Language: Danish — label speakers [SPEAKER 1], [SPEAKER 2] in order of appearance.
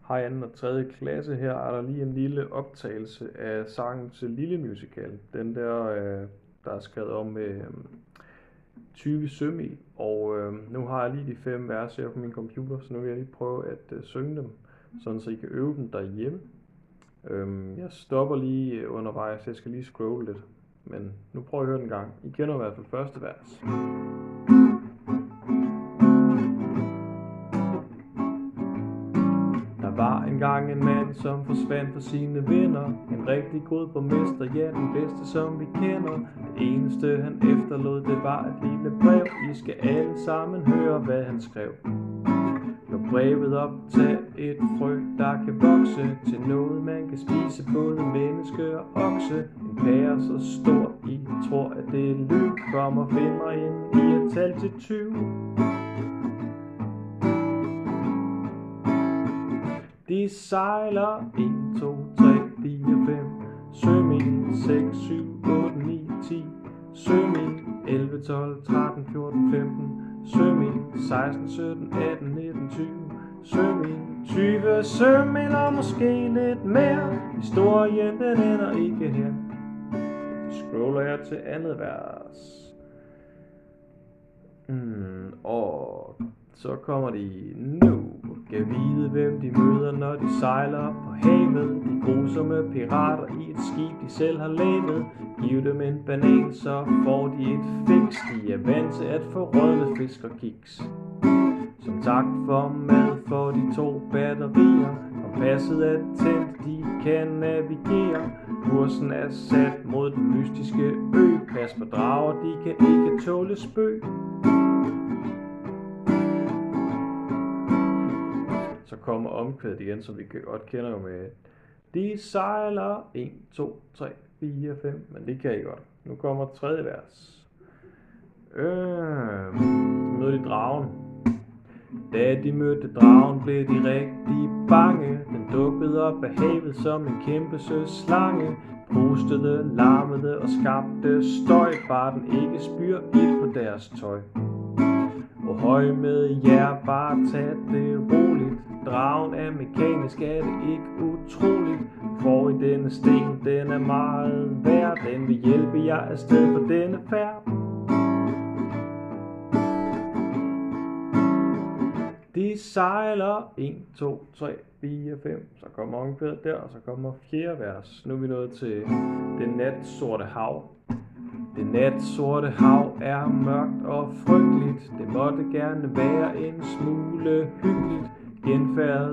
[SPEAKER 1] Hej 2. og 3. klasse. Her er der lige en lille optagelse af sangen til Lille Musical. Den der er skrevet om med Tyve Sømil. Og nu har jeg lige de 5 vers her på min computer, så nu vil jeg lige prøve at synge dem, sådan så I kan øve dem derhjemme. Jeg stopper lige undervejs, jeg skal lige scrolle lidt. Men nu prøver jeg at høre den gang. I kender i hvert fald første vers. Der var engang en mand, som forsvandt for sine venner. En rigtig god borgmester, ja, den bedste som vi kender. Det eneste han efterlod, det var et lille brev. I skal alle sammen høre, hvad han skrev. Lå brevet op, tag et frø, der kan vokse til noget, man kan spise, både menneske og okse. En pære så stor, I tror, at det er lyv. Kom og find mig ind i et tal til 20. De sejler 1, 2, 3, 4, 5 sømil, 6, 7, 8, 9, 10 sømil, 11, 12, 13, 14, 15 sømil, 16, 17, 18, 19, 20 sømil, 20 sømil og måske lidt mere. Historien den ender ikke her. Scroller jeg til andet vers. Og så kommer de nu. Kan vide hvem de møder, når de sejler på havet. De grusomme pirater i et skib de selv har lavet. Giv dem en banan, så får de et fix. De er vant til at få rådne fisk og kiks. Som tak for mad for de 2 batterier. Kompasset er tændt, de kan navigere. Kursen er sat mod den mystiske ø. Pas på drager, de kan ikke tåle spøg. Så kommer omkvædet igen, som vi godt kender jo med. De sejler 1, 2, 3, 4, 5. Men det kan I godt. Nu kommer 3. vers. Så møder de dragen. Da de mødte dragen, blev de rigtig bange. Den dukkede op af havet som en kæmpe slange. Prustede, larmede og skabte støj. Bare den ikke spyr ild på deres tøj. Og høj med jer, bare tag det roligt. Dragen er mekanisk, er det ikke utroligt? For i denne sten, den er meget værd. Den vil hjælpe jer afsted på denne færd. De sejler 1, 2, 3, 4, 5. Så kommer omkvædet der, og så kommer 4. vers. Nu er vi nået til det natsorte hav. Det natsorte hav er mørkt og frygteligt. Det måtte gerne være en smule hyggeligt. Genfærdet